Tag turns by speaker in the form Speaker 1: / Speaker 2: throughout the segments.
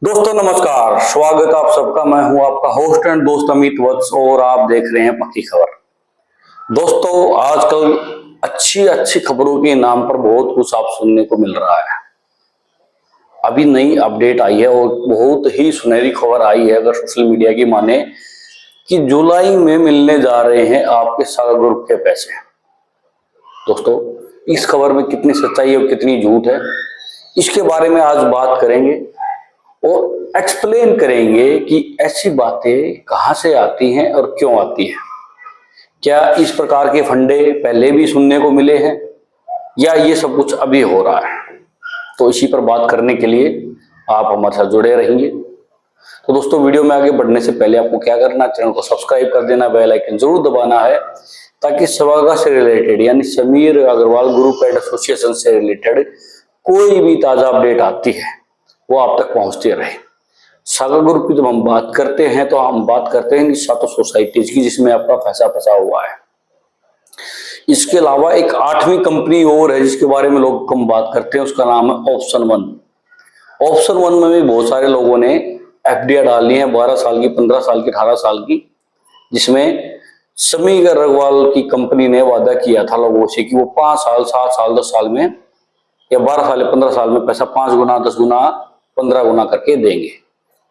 Speaker 1: दोस्तों नमस्कार, स्वागत आप सबका। मैं हूं आपका होस्ट एंड दोस्त अमित वत्स और आप देख रहे हैं पक्की खबर। दोस्तों आजकल अच्छी अच्छी खबरों के नाम पर बहुत कुछ आप सुनने को मिल रहा है। अभी नई अपडेट आई है और बहुत ही सुनहरी खबर आई है अगर सोशल मीडिया की माने, कि जुलाई में मिलने जा रहे हैं आपके सागर ग्रुप के पैसे। दोस्तों इस खबर में कितनी सच्चाई और कितनी झूठ है, इसके बारे में आज बात करेंगे और एक्सप्लेन करेंगे कि ऐसी बातें कहां से आती हैं और क्यों आती हैं। क्या इस प्रकार के फंडे पहले भी सुनने को मिले हैं या ये सब कुछ अभी हो रहा है? तो इसी पर बात करने के लिए आप हमारे साथ जुड़े रहेंगे। तो दोस्तों वीडियो में आगे बढ़ने से पहले आपको क्या करना, चैनल को सब्सक्राइब कर देना, बेल आइकन जरूर दबाना है, ताकि स्वागत से रिलेटेड यानी Sameer Agarwal group and association से रिलेटेड कोई भी ताजा अपडेट आती है वो आप तक पहुंचते रहे। सागर ग्रुप की जब हम बात करते हैं तो हम बात करते हैं सातों सोसाइटीज की जिसमें आपका पैसा फंसा हुआ है। इसके अलावा एक 8वीं कंपनी और है जिसके बारे में लोग कम बात करते हैं, उसका नाम है ऑप्शन वन। ऑप्शन वन में भी बहुत सारे लोगों ने एफडीआई डाली है, 12 साल की, 15 साल की, 18 साल की, जिसमें समीर अग्रवाल की कंपनी ने वादा किया था लोगों से कि वो 5 साल, 7 साल, 10 साल में या 12 साल या 15 साल में पैसा 5 गुना, 10 गुना, 15 गुना करके देंगे।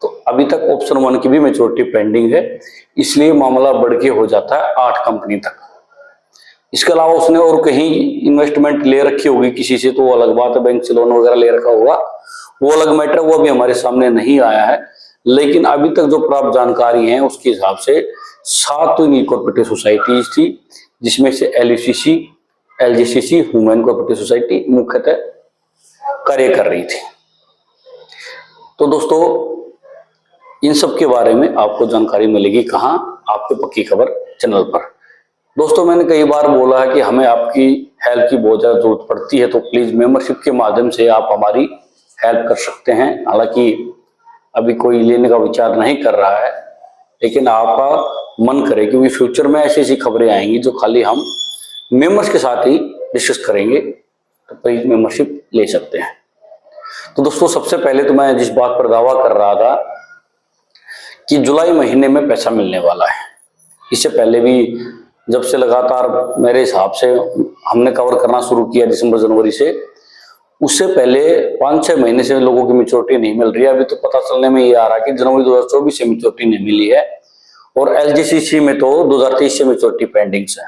Speaker 1: तो अभी तक ऑप्शन वन की भी मैच्योरिटी पेंडिंग है, इसलिए मामला बढ़ के हो जाता है 8 कंपनी तक। इसके अलावा उसने और कहीं इन्वेस्टमेंट ले रखी होगी किसी से, तो वो अलग बात है, बैंक से लोन वगैरह ले रखा होगा, वो अलग मैटर, वो अभी हमारे सामने नहीं आया है। लेकिन अभी तक जो प्राप्त जानकारी है उसके हिसाब से 7 कोऑपरेटिव सोसाइटीज थी, जिसमें से एलयूसीसी, एलजीसीसी, ह्यूमन कोऑपरेटिव सोसाइटी मुख्यतः कार्य कर रही थी। तो दोस्तों इन सब के बारे में आपको जानकारी मिलेगी कहां? आपके पक्की खबर चैनल पर। दोस्तों मैंने कई बार बोला है कि हमें आपकी हेल्प की बहुत ज्यादा जरूरत पड़ती है, तो प्लीज मेंबरशिप के माध्यम से आप हमारी हेल्प कर सकते हैं। हालांकि अभी कोई लेने का विचार नहीं कर रहा है, लेकिन आपका मन करे, क्योंकि फ्यूचर में ऐसी ऐसी खबरें आएंगी जो खाली हम मेंबर्स के साथ ही डिस्कस करेंगे, तो प्लीज मेंबरशिप ले सकते हैं। तो दोस्तों सबसे पहले तो मैं जिस बात पर दावा कर रहा था कि जुलाई महीने में पैसा मिलने वाला है, इससे पहले भी जब से लगातार मेरे हिसाब से हमने कवर करना शुरू किया दिसंबर जनवरी से, उससे पहले 5-6 महीने से लोगों की मैच्योरिटी नहीं मिल रही है। अभी तो पता चलने में ये आ रहा है कि जनवरी 2024 से मैच्योरिटी नहीं मिली है और एलजीसीसी में तो 2023 से मैच्योरिटी पेंडिंग है।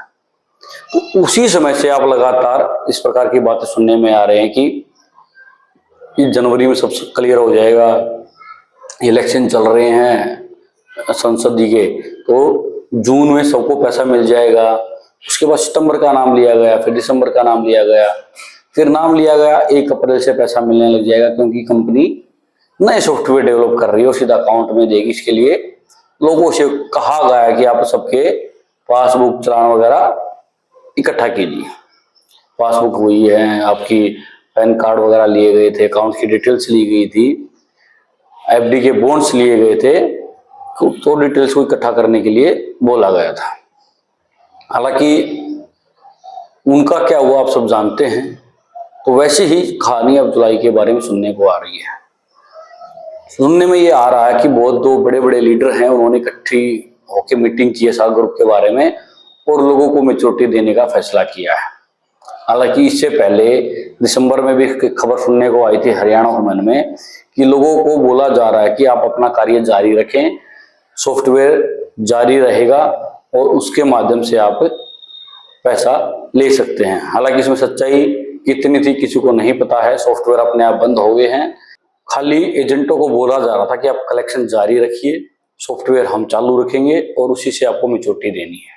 Speaker 1: तो उसी समय से आप लगातार इस प्रकार की बातें सुनने में आ रहे हैं कि जनवरी में सब क्लियर हो जाएगा, इलेक्शन चल रहे हैं संसद जी के, तो जून में सबको पैसा मिल जाएगा। उसके बाद सितंबर का नाम लिया गया, फिर दिसंबर का नाम लिया गया, फिर नाम लिया गया 1 अप्रैल से पैसा मिलने लग जाएगा, क्योंकि कंपनी नए सॉफ्टवेयर डेवलप कर रही है और सीधा अकाउंट में देगी। इसके लिए लोगों से कहा गया है कि आप सबके पासबुक चालान वगैरह इकट्ठा कीजिए। पासबुक हुई है, आपकी पैन कार्ड वगैरह लिए गए थे, अकाउंट की डिटेल्स ली गई थी, एफडी के बॉन्ड्स लिए गए थे, तो डिटेल्स को इकट्ठा करने के लिए बोला गया था। हालांकि उनका क्या हुआ आप सब जानते हैं। तो वैसे ही कहानी अब जुलाई के बारे में सुनने को आ रही है। सुनने में ये आ रहा है कि बहुत 2 बड़े बड़े लीडर हैं, उन्होंने इकट्ठी होकर मीटिंग की है सागर ग्रुप के बारे में और लोगों को मैच्योरिटी देने का फैसला किया है। हालांकि इससे पहले दिसंबर में भी खबर सुनने को आई थी हरियाणा ह्यूमन में कि लोगों को बोला जा रहा है कि आप अपना कार्य जारी रखें, सॉफ्टवेयर जारी रहेगा और उसके माध्यम से आप पैसा ले सकते हैं। हालांकि इसमें सच्चाई कितनी थी किसी को नहीं पता है, सॉफ्टवेयर अपने आप बंद हो गए हैं। खाली एजेंटों को बोला जा रहा था कि आप कलेक्शन जारी रखिए, सॉफ्टवेयर हम चालू रखेंगे और उसी से आपको मैच्योरिटी देनी है।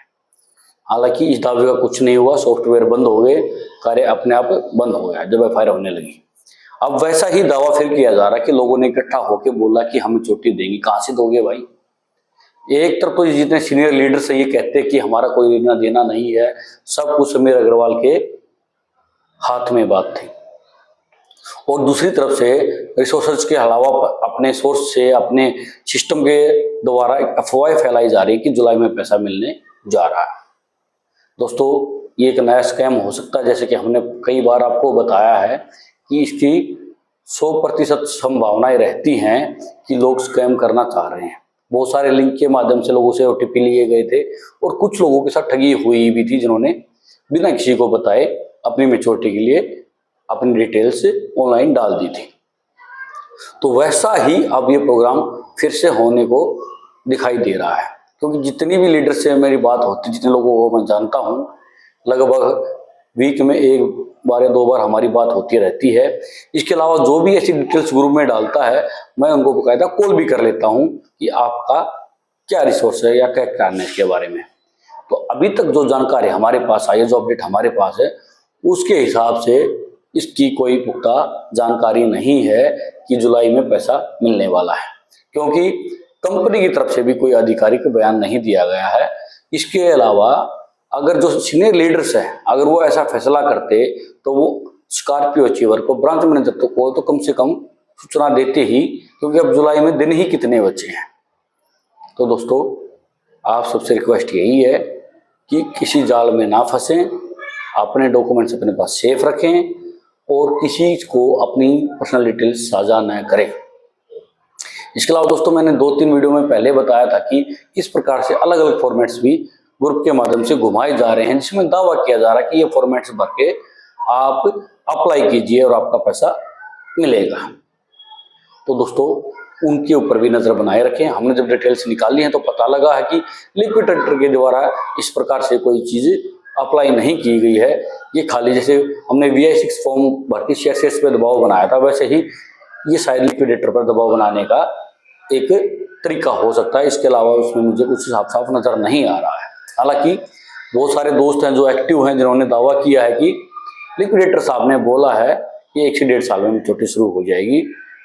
Speaker 1: हालांकि इस दावे का कुछ नहीं हुआ, सॉफ्टवेयर बंद हो गए, कार्य अपने आप बंद हो गया जब एफआईआर होने लगी। अब वैसा ही दावा फिर किया जा रहा है कि लोगों ने इकट्ठा होकर बोला कि हम मैच्योरिटी देंगे। कहां से दोगे भाई? एक तरफ तो जितने सीनियर लीडर्स हैं ये कहते हैं कि हमारा कोई लेना देना नहीं है, सब कुछ समीर अग्रवाल के हाथ में बात थी, और दूसरी तरफ से रिसोर्सेज के अलावा अपने सोर्स से, अपने सिस्टम के द्वारा एक अफवाह फैलाई जा रही है कि जुलाई में पैसा मिलने जा रहा है। दोस्तों ये एक नया स्कैम हो सकता है, जैसे कि हमने कई बार आपको बताया है कि इसकी 100% संभावनाएं रहती हैं कि लोग स्कैम करना चाह रहे हैं। बहुत सारे लिंक के माध्यम से लोगों से ओटीपी लिए गए थे और कुछ लोगों के साथ ठगी हुई भी थी, जिन्होंने बिना किसी को बताए अपनी मैच्योरिटी के लिए अपनी डिटेल्स ऑनलाइन डाल दी थी। तो वैसा ही अब ये प्रोग्राम फिर से होने को दिखाई दे रहा है, क्योंकि जितनी भी लीडर से मेरी बात होती, जितने लोगों को मैं जानता हूँ, लगभग वीक में 1 बार या 2 बार हमारी बात होती रहती है। इसके अलावा जो भी ऐसी डिटेल्स ग्रुप में डालता है, मैं उनको बकायदा कॉल भी कर लेता हूँ कि आपका क्या रिसोर्स है या क्या कारण है इसके बारे में। तो अभी तक जो जानकारी हमारे पास आई है, जो अपडेट हमारे पास है, उसके हिसाब से इसकी कोई पुख्ता जानकारी नहीं है कि जुलाई में पैसा मिलने वाला है, क्योंकि कंपनी की तरफ से भी कोई आधिकारिक बयान नहीं दिया गया है। इसके अलावा अगर जो सीनियर लीडर्स हैं, अगर वो ऐसा फैसला करते तो वो स्कॉर्पियो अचीवर को, ब्रांच मैनेजर को तो कम से कम सूचना देते ही, क्योंकि अब जुलाई में दिन ही कितने बचे हैं। तो दोस्तों, आप सबसे रिक्वेस्ट यही है कि किसी जाल में ना फंसें, अपने डॉक्यूमेंट्स अपने पास सेफ रखें और किसी को अपनी पर्सनल डिटेल्स साझा न करें। इसके अलावा दोस्तों, मैंने 2-3 वीडियो में पहले बताया था कि किस प्रकार से अलग अलग फॉर्मेट्स भी ग्रुप के माध्यम से घुमाए जा रहे हैं, जिसमें दावा किया जा रहा है कि ये फॉर्मेट्स भर के आप अप्लाई कीजिए और आपका पैसा मिलेगा। तो दोस्तों, उनके ऊपर भी नजर बनाए रखें। हमने जब डिटेल्स निकाली हैं तो पता लगा है कि लिक्विडेटर के द्वारा इस प्रकार से कोई चीज अप्लाई नहीं की गई है। ये खाली जैसे हमने VI-6 फॉर्म भर के CSS पे दबाव बनाया था, वैसे ही ये शायद लिक्विडेटर पर दबाव बनाने का एक तरीका हो सकता है। इसके अलावा उसमें मुझे कुछ साफ नजर नहीं आ रहा है। हालांकि बहुत सारे दोस्त हैं जो एक्टिव हैं, जिन्होंने दावा किया है कि लिक्विडेटर साहब ने बोला है कि 1 से 1.5 साल में छोटी शुरू हो जाएगी,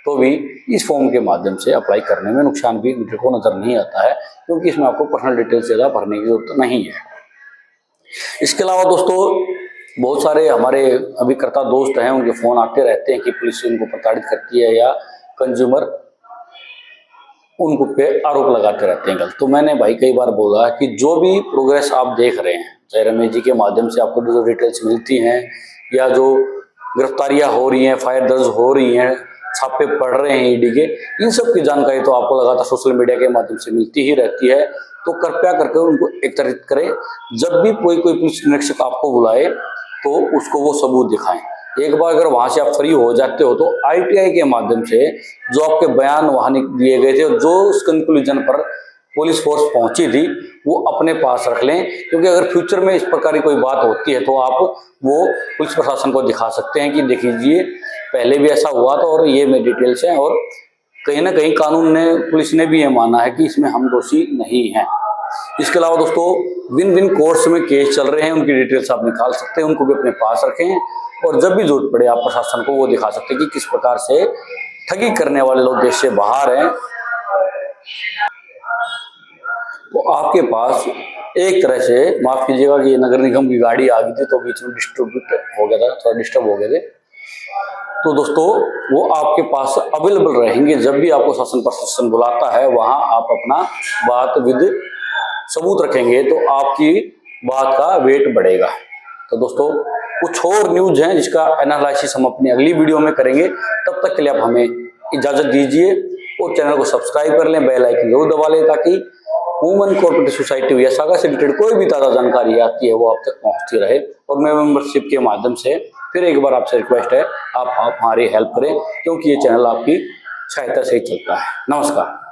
Speaker 1: तो भी इस फॉर्म के माध्यम से अप्लाई करने में नुकसान भी मुझे को नजर नहीं आता है, क्योंकि इसमें आपको पर्सनल डिटेल्स ज़्यादा भरने की जरूरत नहीं है। इसके अलावा दोस्तों, बहुत सारे हमारे अभिकर्ता दोस्त हैं, उनके फोन आते रहते हैं कि पुलिस उनको प्रताड़ित करती है या कंज्यूमर उनको पे आरोप लगाते रहते हैं गलत। तो मैंने भाई कई बार बोला कि जो भी प्रोग्रेस आप देख रहे हैं, चाहे रमेश जी के माध्यम से आपको जो डिटेल्स मिलती हैं या जो गिरफ्तारियां हो रही हैं, FIR दर्ज हो रही हैं, छापे पड़ रहे हैं ED के, इन सब की जानकारी तो आपको लगातार सोशल मीडिया के माध्यम से मिलती ही रहती है। तो कृपया करके उनको एकत्रित करें। जब भी कोई पुलिस निरीक्षक आपको बुलाए तो उसको वो सबूत दिखाएं। एक बार अगर वहां से आप फ्री हो जाते हो तो ITI के माध्यम से जो आपके बयान वहां दिए गए थे और जो उस कंक्लूजन पर पुलिस फोर्स पहुंची थी, वो अपने पास रख लें, क्योंकि अगर फ्यूचर में इस प्रकार की कोई बात होती है तो आप वो पुलिस प्रशासन को दिखा सकते हैं कि देखिए पहले भी ऐसा हुआ था और ये मेरी डिटेल्स हैं, और कहीं ना कहीं कानून ने, पुलिस ने भी ये माना है कि इसमें हम दोषी नहीं हैं। इसके अलावा दोस्तों, विन विन कोर्ट्स में केस चल रहे हैं, उनकी डिटेल्स आप निकाल सकते हैं, उनको भी अपने पास रखें, और जब भी जरूरत पड़े आप प्रशासन को वो दिखा सकते हैं कि किस प्रकार से ठगी करने वाले लोग देश से बाहर हैं। तो आपके पास एक तरह से, माफ कीजिएगा कि नगर निगम की गाड़ी आ गई थी तो बीच में डिस्ट्रीब्यूट हो गया था, थोड़ा डिस्टर्ब हो गए थे। तो दोस्तों, वो आपके पास अवेलेबल रहेंगे। जब भी आपको शासन प्रशासन बुलाता है, वहां आप अपना बात विद सबूत रखेंगे तो आपकी बात का वेट बढ़ेगा। तो दोस्तों, कुछ और न्यूज हैं जिसका एनालिसिस हम अपनी अगली वीडियो में करेंगे। तब तक के लिए आप हमें इजाजत दीजिए और चैनल को सब्सक्राइब कर लें, बेल आइकन जरूर दबा लें, ताकि वुमेन कोऑपरेटिव सोसाइटी या सागा से रिलेटेड कोई भी ताज़ा जानकारी आती है वो आप तक पहुंचती रहे। और मेंबरशिप के माध्यम से फिर एक बार आपसे रिक्वेस्ट है, आप हमारी हेल्प करें, क्योंकि ये चैनल आपकी सहायता से ही चलता है। नमस्कार।